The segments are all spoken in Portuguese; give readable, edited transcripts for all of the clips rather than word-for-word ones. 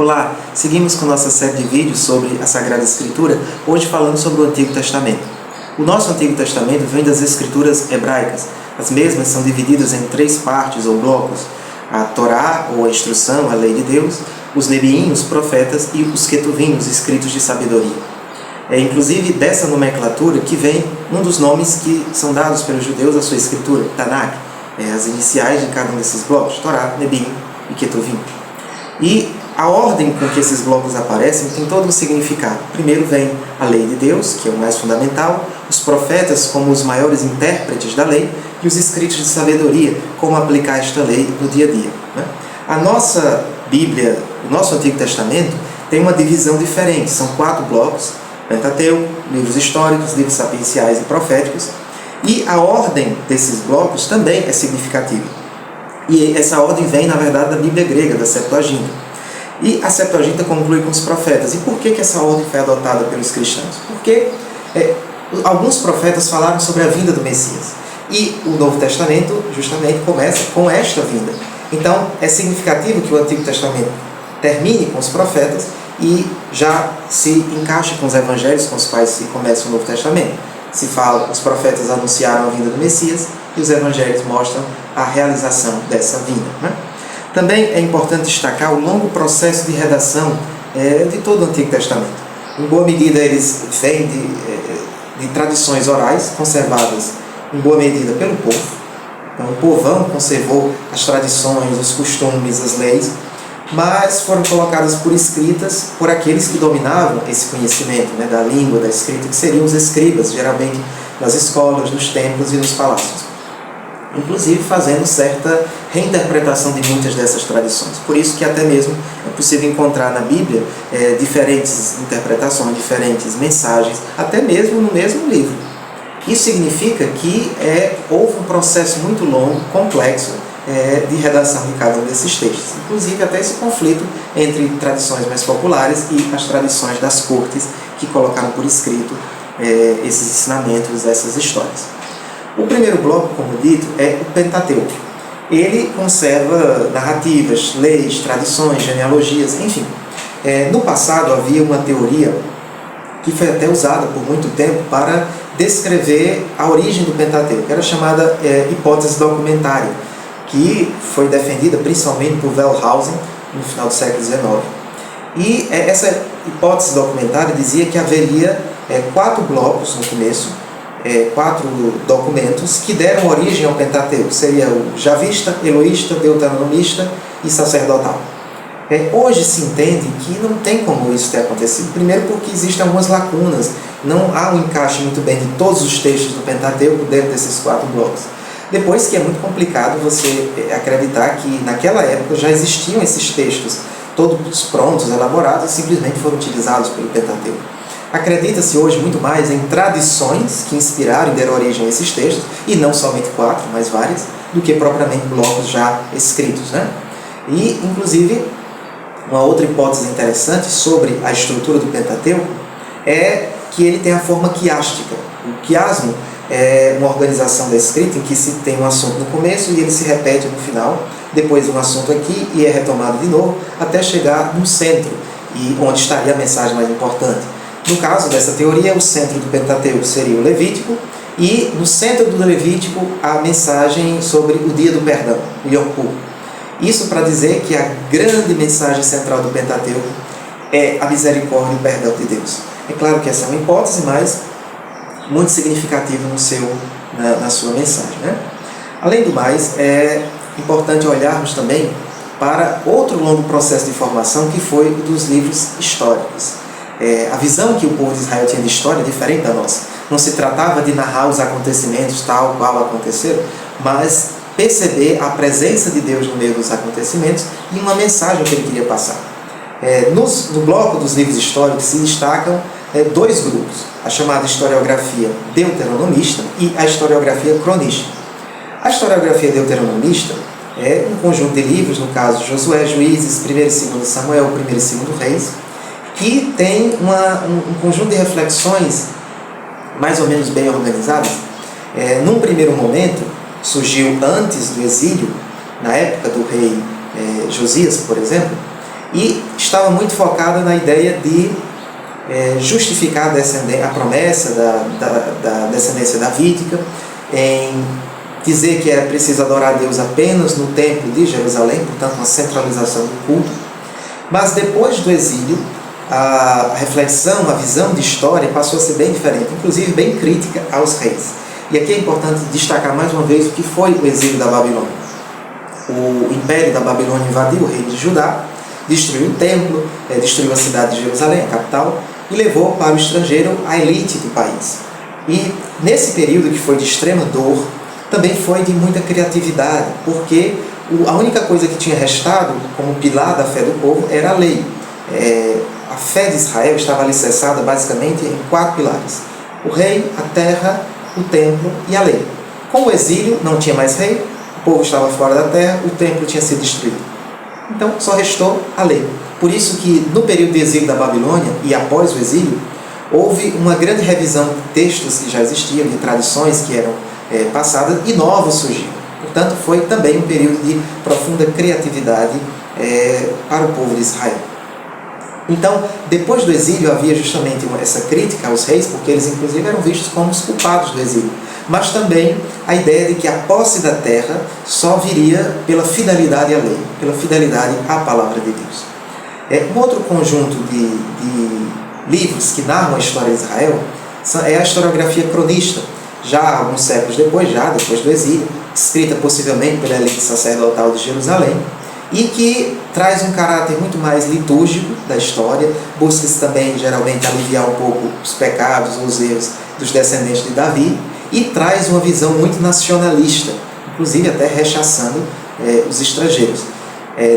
Olá, seguimos com nossa série de vídeos sobre a Sagrada Escritura, hoje falando sobre o Antigo Testamento. O nosso Antigo Testamento vem das Escrituras hebraicas. As mesmas são divididas em 3 partes ou blocos: a Torá, ou a instrução, a lei de Deus, os Nebiim, os profetas, e os Ketuvim, os escritos de sabedoria. É inclusive dessa nomenclatura que vem um dos nomes que são dados pelos judeus à sua escritura, Tanakh, as iniciais de cada um desses blocos, Torá, Nebiim e Ketuvim. E a ordem com que esses blocos aparecem tem todo um significado. Primeiro vem a lei de Deus, que é o mais fundamental, os profetas como os maiores intérpretes da lei, e os escritos de sabedoria, como aplicar esta lei no dia a dia. A nossa Bíblia, o nosso Antigo Testamento, tem uma divisão diferente. São 4 blocos: Pentateuco, livros históricos, livros sapienciais e proféticos. E a ordem desses blocos também é significativa. E essa ordem vem, na verdade, da Bíblia grega, da Septuaginta. E a Septuaginta conclui com os profetas. E por que essa ordem foi adotada pelos cristãos? Porque alguns profetas falaram sobre a vinda do Messias. E o Novo Testamento justamente começa com esta vinda. Então é significativo que o Antigo Testamento termine com os profetas e já se encaixe com os evangelhos com os quais se começa o Novo Testamento. Se fala, os profetas anunciaram a vinda do Messias e os evangelhos mostram a realização dessa vinda. Também é importante destacar o longo processo de redação de todo o Antigo Testamento. Em boa medida, eles vêm de tradições orais conservadas em boa medida pelo povo. Então, o povão conservou as tradições, os costumes, as leis, mas foram colocadas por escritas por aqueles que dominavam esse conhecimento da língua, da escrita, que seriam os escribas, geralmente nas escolas, nos templos e nos palácios, inclusive fazendo certa reinterpretação de muitas dessas tradições. Por isso que até mesmo é possível encontrar na Bíblia diferentes interpretações, diferentes mensagens, até mesmo no mesmo livro. Isso significa que houve um processo muito longo, complexo, de redação de cada um desses textos. Inclusive até esse conflito entre tradições mais populares e as tradições das cortes que colocaram por escrito esses ensinamentos, essas histórias. O primeiro bloco, como dito, é o Pentateuco. Ele conserva narrativas, leis, tradições, genealogias, enfim. No passado havia uma teoria que foi até usada por muito tempo para descrever a origem do Pentateuco. Era chamada hipótese documentária, que foi defendida principalmente por Wellhausen no final do século XIX. E essa hipótese documentária dizia que haveria 4 blocos no começo, 4 documentos que deram origem ao Pentateuco. Seria o javista, eloísta, deuteronomista e sacerdotal. Hoje se entende que não tem como isso ter acontecido. Primeiro porque existem algumas lacunas, não há um encaixe muito bem de todos os textos do Pentateuco dentro desses 4 blocos. Depois que é muito complicado você acreditar que naquela época já existiam esses textos todos prontos, elaborados, e simplesmente foram utilizados pelo Pentateuco. Acredita-se hoje muito mais em tradições que inspiraram e deram origem a esses textos, e não somente 4, mas várias, do que propriamente blocos já escritos. E, inclusive, uma outra hipótese interessante sobre a estrutura do Pentateuco é que ele tem a forma quiástica. O quiasmo é uma organização da escrita em que se tem um assunto no começo e ele se repete no final, depois um assunto aqui e é retomado de novo, até chegar no centro, e onde estaria a mensagem mais importante. No caso dessa teoria, o centro do Pentateuco seria o Levítico, e no centro do Levítico a mensagem sobre o dia do perdão, o Yom Kippur. Isso para dizer que a grande mensagem central do Pentateuco é a misericórdia e o perdão de Deus. É claro que essa é uma hipótese, mas muito significativa na sua mensagem. Além do mais, é importante olharmos também para outro longo processo de formação, que foi o dos livros históricos. A visão que o povo de Israel tinha de história é diferente da nossa. Não se tratava de narrar os acontecimentos tal qual aconteceram, mas perceber a presença de Deus no meio dos acontecimentos e uma mensagem que ele queria passar. No bloco dos livros históricos se destacam 2 grupos: a chamada historiografia deuteronomista e a historiografia cronística. A historiografia deuteronomista é um conjunto de livros, no caso Josué, Juízes, 1 e 2 Samuel, 1 e 2 Reis, que tem um conjunto de reflexões mais ou menos bem organizadas. Num primeiro momento, surgiu antes do exílio, na época do rei Josias, por exemplo, e estava muito focada na ideia de justificar a promessa da descendência davídica, em dizer que era preciso adorar a Deus apenas no templo de Jerusalém, portanto uma centralização do culto. Mas depois do exílio, a reflexão, a visão de história passou a ser bem diferente, inclusive bem crítica aos reis. E aqui é importante destacar mais uma vez o que foi o exílio da Babilônia. O Império da Babilônia invadiu o reino de Judá, destruiu o templo, destruiu a cidade de Jerusalém, a capital, e levou para o estrangeiro a elite do país. E nesse período que foi de extrema dor, também foi de muita criatividade, porque a única coisa que tinha restado como pilar da fé do povo era a lei. A fé de Israel estava alicerçada basicamente em 4 pilares: o rei, a terra, o templo e a lei. Com o exílio não tinha mais rei, o povo estava fora da terra, o templo tinha sido destruído. Então só restou a lei. Por isso que no período de exílio da Babilônia e após o exílio, houve uma grande revisão de textos que já existiam, de tradições que eram passadas, e novos surgiram. Portanto, foi também um período de profunda criatividade para o povo de Israel. Então, depois do exílio, havia justamente essa crítica aos reis, porque eles inclusive eram vistos como os culpados do exílio. Mas também a ideia de que a posse da terra só viria pela fidelidade à lei, pela fidelidade à palavra de Deus. Um outro conjunto de livros que narram a história de Israel é a historiografia cronista, já alguns séculos depois do exílio, escrita possivelmente pela elite sacerdotal de Jerusalém, e que traz um caráter muito mais litúrgico da história, busca-se também geralmente aliviar um pouco os pecados ou os erros dos descendentes de Davi, e traz uma visão muito nacionalista, inclusive até rechaçando os estrangeiros.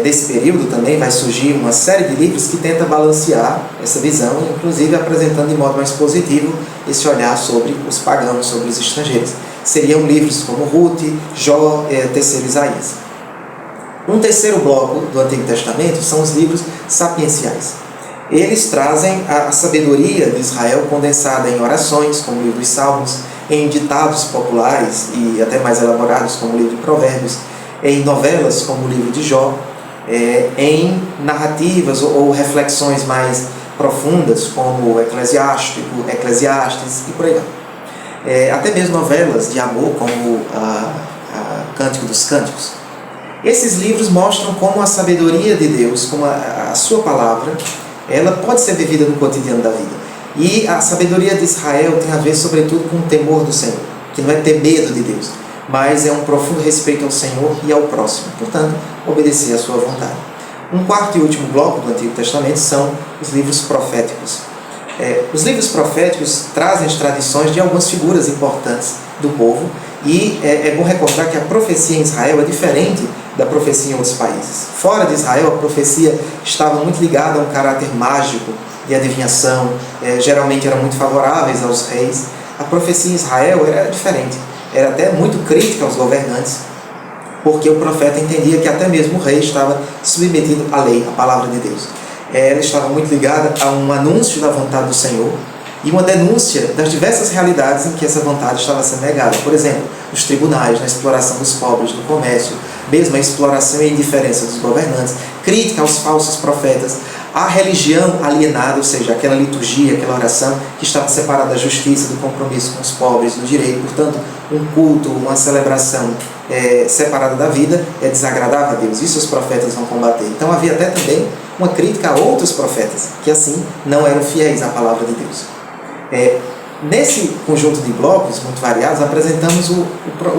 Desse período também vai surgir uma série de livros que tenta balancear essa visão, inclusive apresentando de modo mais positivo esse olhar sobre os pagãos, sobre os estrangeiros. Seriam livros como Ruth, Jó, Terceiro Isaías. Um terceiro bloco do Antigo Testamento são os livros sapienciais. Eles trazem a sabedoria de Israel condensada em orações, como o livro dos Salmos, em ditados populares e até mais elaborados, como o livro de Provérbios, em novelas, como o livro de Jó, em narrativas ou reflexões mais profundas, como Eclesiastes e por aí vai. Até mesmo novelas de amor, como Cântico dos Cânticos. Esses livros mostram como a sabedoria de Deus, como a sua palavra, ela pode ser vivida no cotidiano da vida. E a sabedoria de Israel tem a ver, sobretudo, com o temor do Senhor, que não é ter medo de Deus, mas é um profundo respeito ao Senhor e ao próximo, portanto, obedecer à sua vontade. Um quarto e último bloco do Antigo Testamento são os livros proféticos. Os livros proféticos trazem as tradições de algumas figuras importantes do povo, e é bom recordar que a profecia em Israel é diferente da profecia em outros países. Fora de Israel, a profecia estava muito ligada a um caráter mágico, de adivinhação, geralmente eram muito favoráveis aos reis. A profecia em Israel era diferente, era até muito crítica aos governantes, porque o profeta entendia que até mesmo o rei estava submetido à lei, à palavra de Deus. Ela estava muito ligada a um anúncio da vontade do Senhor e uma denúncia das diversas realidades em que essa vontade estava sendo negada. Por exemplo, nos tribunais, na exploração dos pobres, no comércio, mesmo a exploração e indiferença dos governantes, crítica aos falsos profetas, a religião alienada, ou seja, aquela liturgia, aquela oração que estava separada da justiça, do compromisso com os pobres, do direito. Portanto, um culto, uma celebração separada da vida é desagradável a Deus. Isso os profetas vão combater. Então havia até também uma crítica a outros profetas, que assim não eram fiéis à palavra de Deus. Nesse conjunto de blocos muito variados, apresentamos o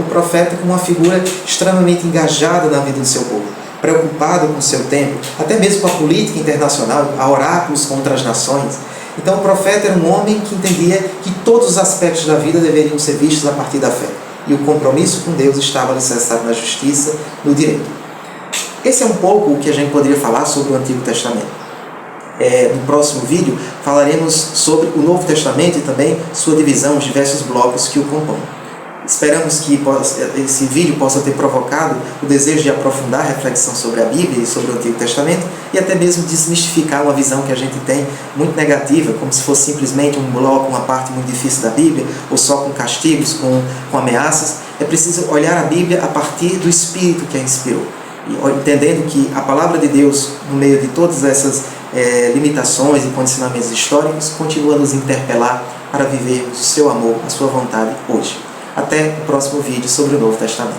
profeta como uma figura extremamente engajada na vida do seu povo, preocupado com o seu tempo, até mesmo com a política internacional, a oráculos contra as nações. Então o profeta era um homem que entendia que todos os aspectos da vida deveriam ser vistos a partir da fé, e o compromisso com Deus estava alicerçado na justiça, no direito. Esse é um pouco o que a gente poderia falar sobre o Antigo Testamento. No próximo vídeo falaremos sobre o Novo Testamento e também sua divisão, os diversos blocos que o compõem. Esperamos que esse vídeo possa ter provocado o desejo de aprofundar a reflexão sobre a Bíblia e sobre o Antigo Testamento, e até mesmo desmistificar uma visão que a gente tem muito negativa, como se fosse simplesmente um bloco, uma parte muito difícil da Bíblia, ou só com castigos, com ameaças. É preciso olhar a Bíblia a partir do Espírito que a inspirou. entendendo que a palavra de Deus, no meio de todas essas limitações e condicionamentos históricos, continua a nos interpelar para vivermos o seu amor, a sua vontade hoje. Até o próximo vídeo sobre o Novo Testamento.